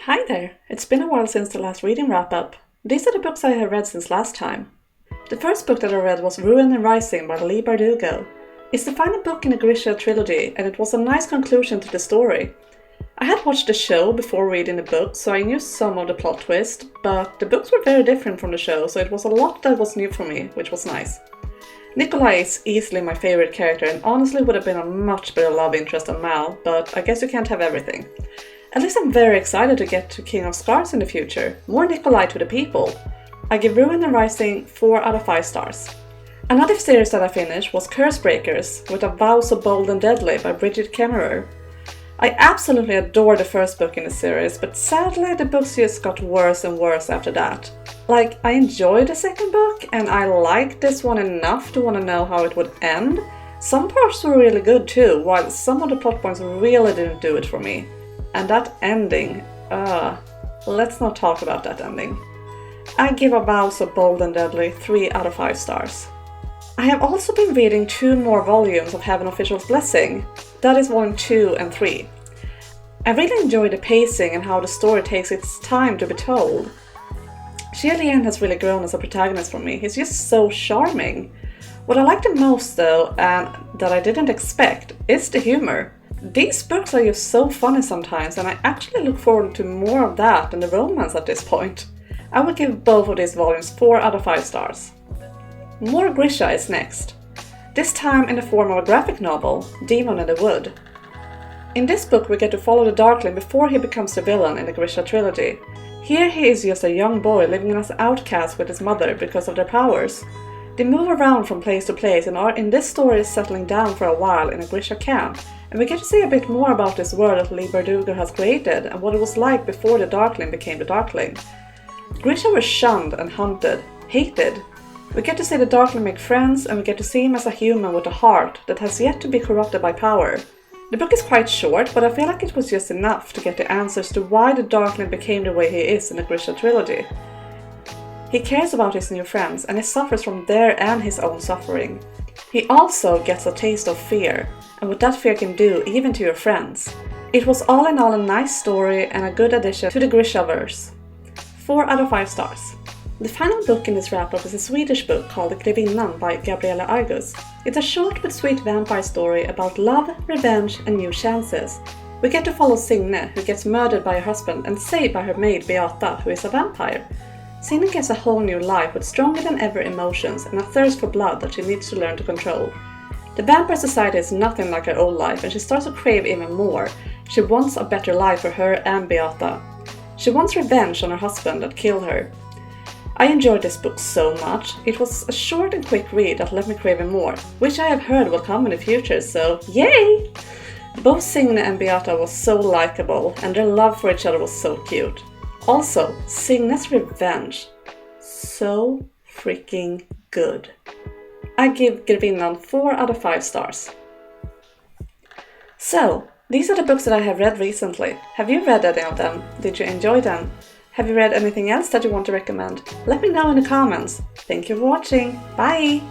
Hi there! It's been a while since the last reading wrap-up. These are the books I have read since last time. The first book that I read was Ruin and Rising by Leigh Bardugo. It's the final book in the Grisha trilogy, and it was a nice conclusion to the story. I had watched the show before reading the book, so I knew some of the plot twist, but the books were very different from the show, so it was a lot that was new for me, which was nice. Nikolai is easily my favorite character and honestly would have been a much better love interest than Mal, but I guess you can't have everything. At least I'm very excited to get to King of Scars in the future. More Nikolai to the people. I give Ruin and Rising 4 out of 5 stars. Another series that I finished was Cursebreakers, with A Vow So Bold and Deadly by Bridget Kemmerer. I absolutely adore the first book in the series, but sadly the books just got worse and worse after that. Like, I enjoyed the second book, and I liked this one enough to want to know how it would end. Some parts were really good too, while some of the plot points really didn't do it for me. And that ending, let's not talk about that ending. I give A Vow So Bold and Deadly 3 out of 5 stars. I have also been reading 2 more volumes of Heaven Official's Blessing. That is volume 2 and 3. I really enjoy the pacing and how the story takes its time to be told. Xie Lian has really grown as a protagonist for me. He's just so charming. What I like the most though, and that I didn't expect, is the humor. These books are just so funny sometimes, and I actually look forward to more of that than the romance at this point. I would give both of these volumes 4 out of 5 stars. More Grisha is next. This time in the form of a graphic novel, Demon in the Wood. In this book we get to follow the Darkling before he becomes the villain in the Grisha trilogy. Here he is just a young boy living as an outcast with his mother because of their powers. They move around from place to place and are in this story settling down for a while in a Grisha camp, and we get to see a bit more about this world that Leigh Bardugo has created and what it was like before the Darkling became the Darkling. Grisha were shunned and hunted, hated. We get to see the Darkling make friends, and we get to see him as a human with a heart that has yet to be corrupted by power. The book is quite short, but I feel like it was just enough to get the answers to why the Darkling became the way he is in the Grisha trilogy. He cares about his new friends, and he suffers from their and his own suffering. He also gets a taste of fear, and what that fear can do even to your friends. It was all in all a nice story and a good addition to the Grishaverse. 4 out of 5 stars. The final book in this wrap-up is a Swedish book called Grevinnan by Gabriella Argus. It's a short but sweet vampire story about love, revenge and new chances. We get to follow Signe, who gets murdered by her husband and saved by her maid Beata, who is a vampire. Signe gets a whole new life with stronger than ever emotions and a thirst for blood that she needs to learn to control. The vampire society is nothing like her old life, and she starts to crave even more. She wants a better life for her and Beata. She wants revenge on her husband that killed her. I enjoyed this book so much. It was a short and quick read that left me craving more, which I have heard will come in the future, so yay! Both Signe and Beata was so likable, and their love for each other was so cute. Also, Signe's revenge. So freaking good. I give Grevinnan 4 out of 5 stars. So, these are the books that I have read recently. Have you read any of them? Did you enjoy them? Have you read anything else that you want to recommend? Let me know in the comments. Thank you for watching. Bye!